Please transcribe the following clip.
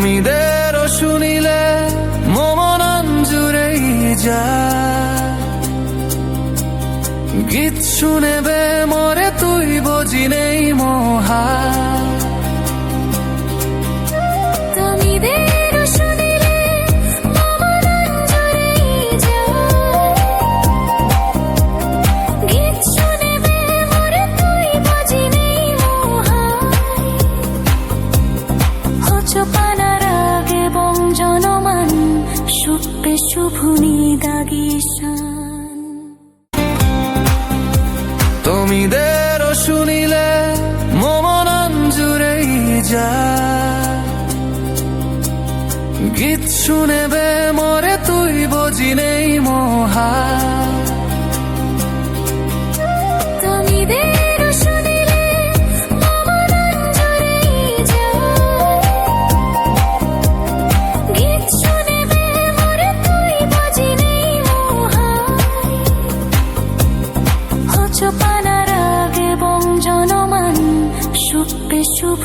তুমিদেরও শুনিলে মমনন জুড়েই যায়, গীত শুনেবে মরে তুই বুঝি নেই মোহা। শুভনি দাগিসান তুমিদেরও শুনিলে মমনন জুড়েই যায়, গীত শুনেবে মরে তুই বুঝি নেই মোহা। পানার আগে বং জনমান শুভ